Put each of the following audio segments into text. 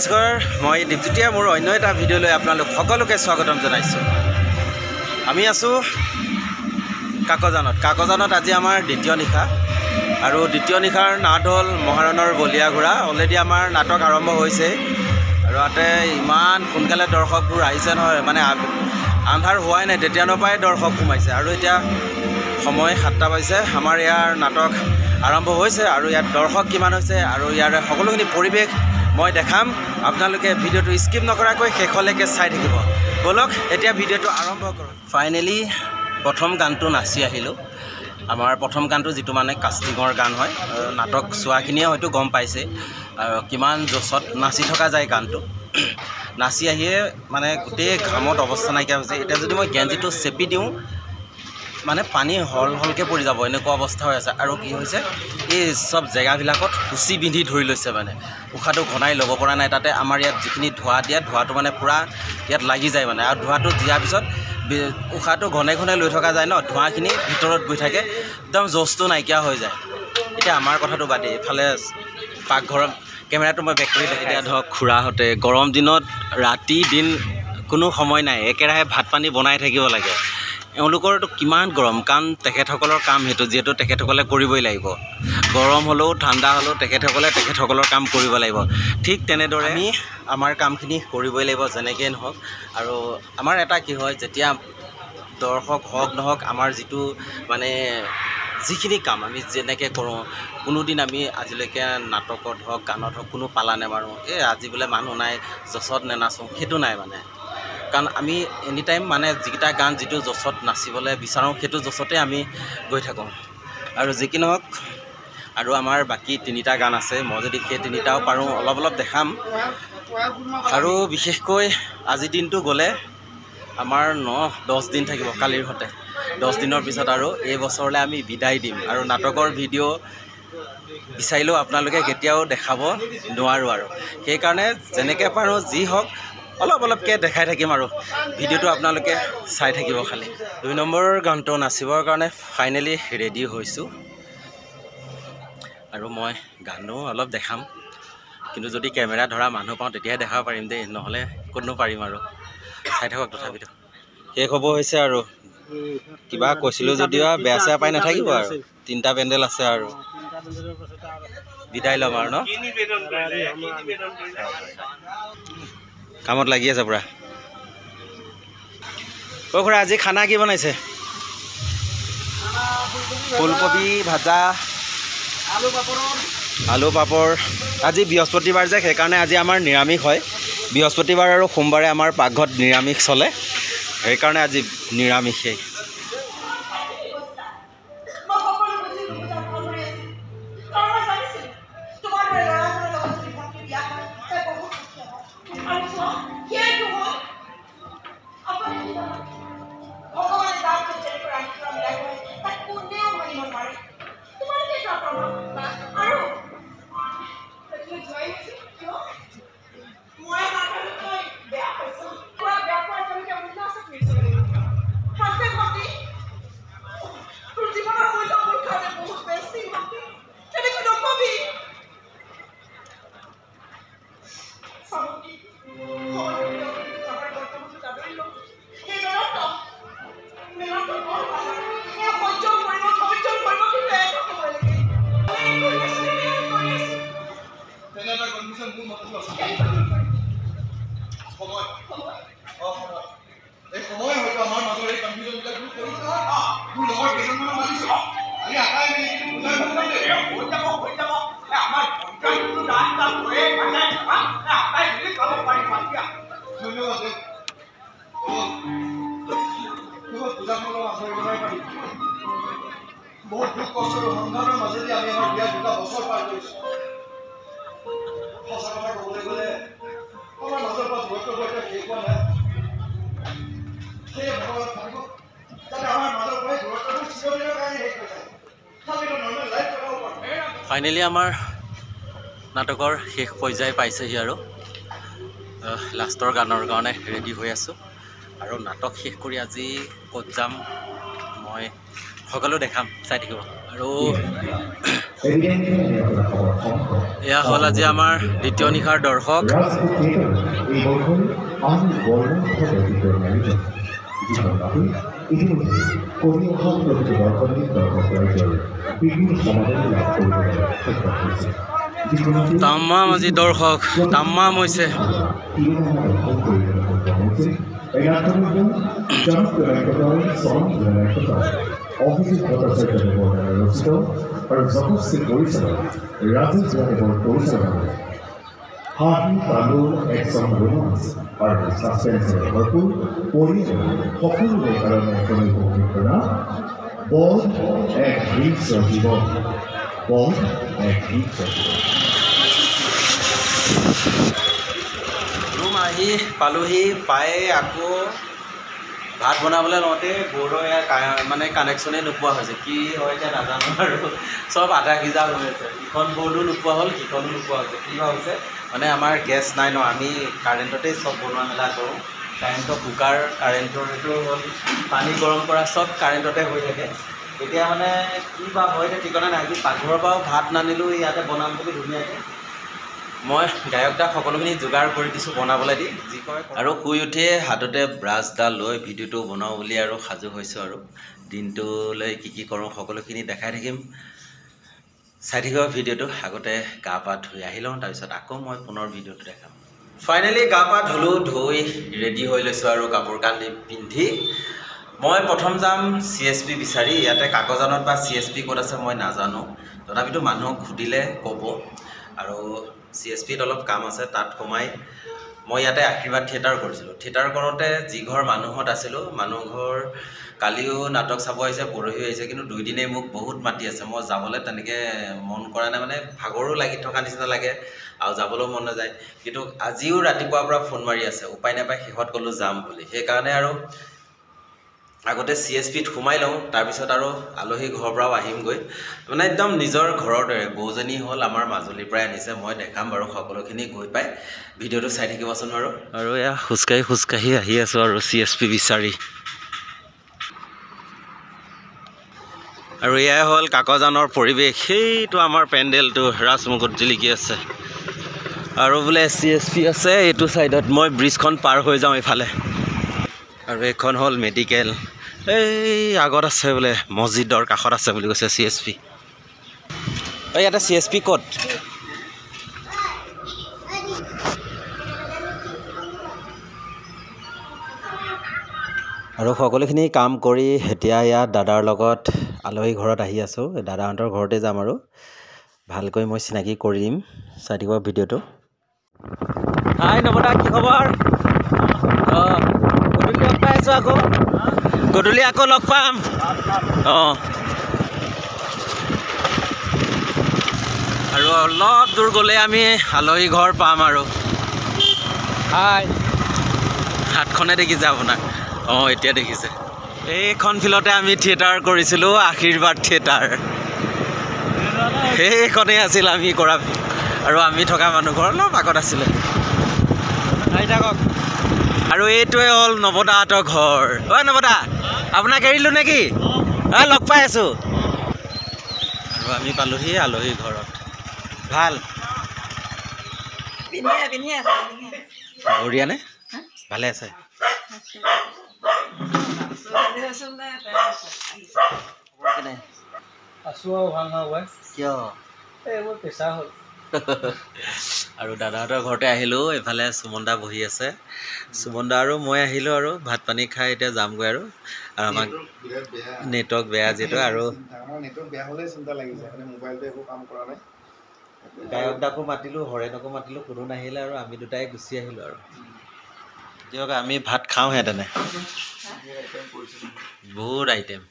নমস্কাৰ, মই দীপজ্যোতিয়ে মোৰ অন্য এটা ভিডিঅ'লৈ আপোনালোক সকলোকে স্বাগতম জনাইছোঁ। আমি আছোঁ কাকজানত আজি আমাৰ দ্বিতীয় নিশা আৰু দ্বিতীয় নিশাৰ নাট হ'ল মহাৰণৰ বলিয়া ঘোঁৰা। অলৰেডি আমাৰ নাটক আৰম্ভ হৈছে আৰু ইয়াতে ইমান সোনকালে দৰ্শকবোৰ আহিছে নহয়, মানে আন্ধাৰ হোৱাই নাই তেতিয়াৰ পৰাই দৰ্শক সোমাইছে আৰু এতিয়া সময় 7টা বাজিছে। আমাৰ ইয়াৰ নাটক আৰম্ভ হৈছে আৰু ইয়াত দৰ্শক কিমান হৈছে আৰু ইয়াৰ সকলোখিনি পৰিৱেশ মই দেখাম। আপোনালোকে ভিডিঅ'টো স্কিপ নকৰাকৈ শেষলৈকে চাই থাকিব। বলক এতিয়া ভিডিঅ'টো আৰম্ভ কৰোঁ। ফাইনেলি প্ৰথম গানটো নাচি আহিলোঁ। আমাৰ প্ৰথম গানটো যিটো মানে কাষ্টিঙৰ গান হয়, নাটক চোৱাখিনিয়ে হয়তো গম পাইছে আৰু কিমান জোচত নাচি থকা যায় গানটো। নাচি আহিয়ে মানে গোটেই ঘামত অৱস্থা নাইকিয়া হৈছে। এতিয়া যদি মই গেঞ্জিটো চেপি দিওঁ মানে পানী হলকৈ পৰি যাব, এনেকুৱা অৱস্থা হৈ আছে। আৰু কি হৈছে, এই চব জেগাবিলাকত কুচি বিন্ধি ধৰি লৈছে, মানে উশাহটো ঘনাই ল'ব পৰা নাই। তাতে আমাৰ ইয়াত যিখিনি ধোঁৱা দিয়া, ধোঁৱাটো মানে পূৰা ইয়াত লাগি যায় মানে, আৰু ধোঁৱাটো দিয়াৰ পিছত উশাহটো ঘনে ঘনে লৈ থকা যায় ন, ধোঁৱাখিনি ভিতৰত গৈ থাকে, একদম জোচটো নাইকিয়া হৈ যায়। এতিয়া আমাৰ কথাটো বাদে এইফালে পাকঘৰৰ কেমেৰাটো মই বেক কৰি দেখাই। এতিয়া ধৰক খুৰাহঁতে গৰম দিনত ৰাতি দিন কোনো সময় নাই, একেৰাহে ভাত পানী বনাই থাকিব লাগে। এওঁলোকৰতো কিমান গৰম, কাৰণ তেখেতসকলৰ কাম সেইটো, যিহেতু তেখেতসকলে কৰিবই লাগিব। গৰম হ'লেও ঠাণ্ডা হ'লেও তেখেতসকলৰ কাম কৰিব লাগিব। ঠিক তেনেদৰে আমি আমাৰ কামখিনি কৰিবই লাগিব যেনেকৈ নহওক। আৰু আমাৰ এটা কি হয়, যেতিয়া দৰ্শক হওক নহওক, আমাৰ যিটো মানে যিখিনি কাম আমি যেনেকৈ কৰোঁ, কোনোদিন আমি আজিলৈকে নাটকত হওক গানত হওক কোনো পালা নেমাৰোঁ, আজি বোলে মানুহ নাই জচত নেনাচোঁ, সেইটো নাই মানে। কাৰণ আমি এনি টাইম মানে যিকেইটা গান যিটো জচত নাচিবলৈ বিচাৰোঁ সেইটো জচতে আমি গৈ থাকোঁ। আৰু যি কি নহওক, আৰু আমাৰ বাকী 3টা গান আছে, মই যদি সেই 3টাও পাৰোঁ অলপ দেখাম। আৰু বিশেষকৈ আজিৰ দিনটো গ'লে আমাৰ 9-10 দিন থাকিব কালিৰ সতে। 10 দিনৰ পিছত আৰু এই বছৰলৈ আমি বিদায় দিম। আৰু নাটকৰ ভিডিঅ' বিচাৰিলেও আপোনালোকে কেতিয়াও দেখাব নোৱাৰোঁ। আৰু সেইকাৰণে যেনেকৈ পাৰোঁ যি হওক অলপকৈ দেখাই থাকিম আৰু ভিডিঅ'টো আপোনালোকে চাই থাকিব খালি। 2 নম্বৰ গানটো নাচিবৰ কাৰণে ফাইনেলি ৰেডি হৈছোঁ আৰু মই গানো অলপ দেখাম, কিন্তু যদি কেমেৰা ধৰা মানুহ পাওঁ তেতিয়াহে দেখাব পাৰিম দেই, নহ'লে ক'তনো পাৰিম। আৰু চাই থাকক, তথাপিতো শেষ হ'ব হৈছে। আৰু কিবা কৈছিলোঁ যদিও বেয়া চেয়া পাই নাথাকিব। আৰু 3টা পেণ্ডেল আছে আৰু বিদায় ল'ম আৰু ন, কামত লাগি আছে পূৰা। খুৰা আজি খানা কি বনাইছে? ফুলকবি ভাজা, আলু পাপৰ। আজি বৃহস্পতিবাৰ যে, সেইকাৰণে আজি আমাৰ নিৰামিষ হয়। বৃহস্পতিবাৰ আৰু সোমবাৰে আমাৰ পাকঘৰত নিৰামিষ চলে, সেইকাৰণে আজি নিৰামিষেই। বহুত দুখ কষ্টৰ সংঘাতৰ মাজেদি আমি আমাৰ বিয়া 2টা বছৰ পাৰ কৰিছোঁ। সঁচা কথা ক'বলৈ গ'লে আমাৰ মাজৰ পৰা দূৰত্ব শেষ হোৱা নাই। সেয়ে ভগৱান থাকিব যাতে আমাৰ মাজৰ পৰা দূৰত্ববোৰ চিৰদিনৰ কাৰণে শেষ হৈ যায়। ফাইনেলি আমাৰ নাটকৰ শেষ পৰ্যায় পাইছেহি আৰু লাষ্টৰ গানৰ কাৰণে ৰেডি হৈ আছোঁ। আৰু নাটক শেষ কৰি আজি ক'ত যাম মই সকলো দেখাম, চাই থাকিব। আৰু এয়া হ'ল আজি আমাৰ দ্বিতীয় নিশাৰ দৰ্শক। তামাম আজি দৰ্শক তামাম হৈছে। অভিজিৎ ভট্টাচাৰ্য ৰচিত আৰু যশস্বী পৰিচালক ৰাজেশ যাদৱৰ পৰিচালনাত হাঁহি তালোৰ একচন ৰোমাঞ্চ আৰু ছাছপেন্সেৰে ভৰপূৰ পৰিয়ালৰ সকলোৰে কাৰণে এখনি উপভোগ কৰা বধ এক দৃশ্য জীৱন। বধ এক দৃশ্য ৰুম আহি পালোহি, পায়ে আকৌ ভাত বনাবলৈ লওঁতে বৰ্ডৰ মানে কানেকশ্যনেই নোপোৱা হৈছে। কি হয় এতিয়া নাজানো আৰু চব আধা সিজা হৈ আছে। ইখন বৰ্ডো নোপোৱা হ'ল, সিখনো নোপোৱা হৈছে। কি বা হৈছে মানে আমাৰ গেছ নাই ন, আমি কাৰেণ্টতেই চব বনোৱা মেলা কৰোঁ। কাৰেণ্টৰ কুকাৰ, কাৰেণ্টৰ সেইটো হ'ল পানী গৰম কৰা, চব কাৰেণ্টতে হৈ থাকে। এতিয়া মানে কি বা হয় এতিয়া ঠিকনা নাই। আজি পাকঘৰৰ পৰাও ভাত নানিলোঁ, ইয়াতে বনাম বুলি ধুনীয়াকৈ মই গায়কদাক সকলোখিনি যোগাৰ কৰি দিছোঁ বনাবলৈ দি যি কয়। আৰু শুই উঠিয়ে হাততে ব্ৰাছডাল লৈ ভিডিঅ'টো বনাওঁ বুলি আৰু সাজু হৈছোঁ। আৰু দিনটোলৈ কি কি কৰোঁ সকলোখিনি দেখাই থাকিম, চাই থাকিব ভিডিঅ'টো। আগতে গা পা ধুই আহি লওঁ, তাৰপিছত আকৌ মই পুনৰ ভিডিঅ'টো দেখাম। ফাইনেলি গা পা ধুলোঁ, ধুই ৰেডি হৈ লৈছোঁ আৰু কাপোৰ কানি পিন্ধি মই প্ৰথম যাম CSP বিচাৰি। ইয়াতে কাকজানত বা CSP ক'ত আছে মই নাজানো, তথাপিতো মানুহক সুধিলে ক'ব। আৰু CSPত অলপ কাম আছে, তাত সোমাই মই ইয়াতে আশীৰ্বাদ থিয়েটাৰ কৰিছিলোঁ। থিয়েটাৰ কৰোঁতে যি ঘৰ মানুহত আছিলোঁ, মানুহ ঘৰ কালিও নাটক চাব আহিছে, পৰহিও আহিছে, কিন্তু 2 দিনেই মোক বহুত মাতি আছে। মই যাবলৈ তেনেকৈ মন কৰা নাই, মানে ভাগৰো লাগি থকা নিচিনা লাগে আৰু যাবলৈও মন নাযায়। কিন্তু আজিও ৰাতিপুৱাৰ পৰা ফোন মাৰি আছে, উপায় নাপায় শেষত ক'লোঁ যাম বুলি। সেইকাৰণে আৰু আগতে CSPত সোমাই লওঁ, তাৰপিছত আৰু আলহী ঘৰৰ পৰাও আহিমগৈ। মানে একদম নিজৰ ঘৰৰ দৰে। বৌজনী হ'ল আমাৰ মাজুলীৰ পৰাই আনিছে, মই দেখাম বাৰু সকলোখিনি গৈ পাই। ভিডিঅ'টো চাই থাকিবচোন বাৰু। আৰু এয়া খোজকাঢ়ি আহি আছোঁ আৰু CSP বিচাৰি। আৰু এয়াই হ'ল কাকজানৰ পৰিৱেশ। সেইটো আমাৰ পেণ্ডেলটো ৰাজমুকুট জিলিকি আছে। আৰু বোলে CSP আছে এইটো ছাইডত। মই ব্ৰিজখন পাৰ হৈ যাওঁ এইফালে। আৰু এইখন হ'ল মেডিকেল। এই আগত আছে বোলে, মছজিদৰ কাষত আছে বুলি কৈছে CSP। ইয়াতে CSP ক'ত? আৰু সকলোখিনি কাম কৰি এতিয়া ইয়াত দাদাৰ লগত আলহী ঘৰত আহি আছোঁ। দাদাহঁতৰ ঘৰতে যাম আৰু ভালকৈ মই চিনাকি কৰি দিম, চাই থাকিব ভিডিঅ'টো। হাই নৱদা, কি খবৰ? অঁ, গধূলি লগ পাই আছোঁ আকৌ। গধূলি আকৌ লগ পাম। অঁ, আৰু অলপ দূৰ গ'লে আমি আলহী ঘৰ পাম আৰু। হাই, হাতখনে দেখিছে আপোনাক? অঁ, এতিয়া দেখিছে। এইখন ফিল্ডতে আমি থিয়েটাৰ কৰিছিলোঁ, আশীৰ্বাদ থিয়েটাৰ। সেইখনেই আছিল আমি কৰা, আৰু আমি থকা মানুহ ঘৰ অলপ আগত আছিলে। আহি থাকক। আৰু এইটোৱে হ'ল নৱদাহঁতৰ ঘৰ। ঐ নৱদা, আপোনাক এৰিলোঁ নেকি? লগ পাই আছোঁ। আৰু আমি পালোহি আলহী ঘৰত। ভাল বঢ়িয়া নে? ভালে আছে? আছোঁ আৰু ভাল নহয়। কিয়? এইবোৰ পেচা হ'ল। আৰু দাদাহঁতৰ ঘৰতে আহিলোঁ। এইফালে সুমন দা বহি আছে। সুমন দা আৰু মই আহিলোঁ আৰু ভাত পানী খাই এতিয়া যামগৈ আৰু আমাক নেটৱৰ্ক বেয়া যিহেতু। আৰু নেটৱৰ্ক বেয়া হ'লেই চিন্তা লাগিছে, মানে মোবাইলটো একো কাম কৰা নাই। গায়ক দাকো মাতিলোঁ, হৰেণকো মাতিলোঁ, কোনো নাহিলে আৰু আমি দুটাই গুচি আহিলোঁ আৰু। দিয়ক আমি ভাত খাওঁহে তেনে। বহুত আইটেম।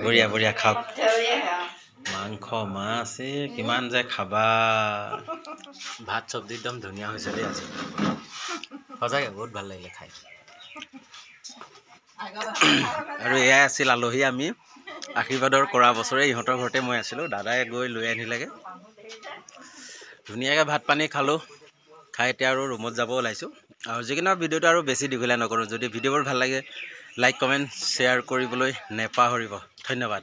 বঢ়িয়া বঢ়িয়া, খাওক। মাংস, মাছ, কিমান যে খাবা। ভাত চব্জি একদম ধুনীয়া হৈছে দেই আজি, সঁচাকৈ বহুত ভাল লাগিলে খাই। আৰু এয়াই আছিল আলহী আমি আশীৰ্বাদৰ কৰা বছৰে ইহঁতৰ ঘৰতে মই আছিলোঁ দাদাই গৈ লৈ আনিলেগৈ ধুনীয়াকৈ ভাত পানী খালোঁ খাই এতিয়া আৰু ৰুমত যাব ওলাইছোঁ আৰু যিকোনো ভিডিঅ'টো আৰু বেছি দীঘলীয়া নকৰোঁ যদি ভিডিঅ'বোৰ ভাল লাগে লাইক কমেণ্ট শ্বেয়াৰ কৰিবলৈ নেপাহৰিব ধন্যবাদ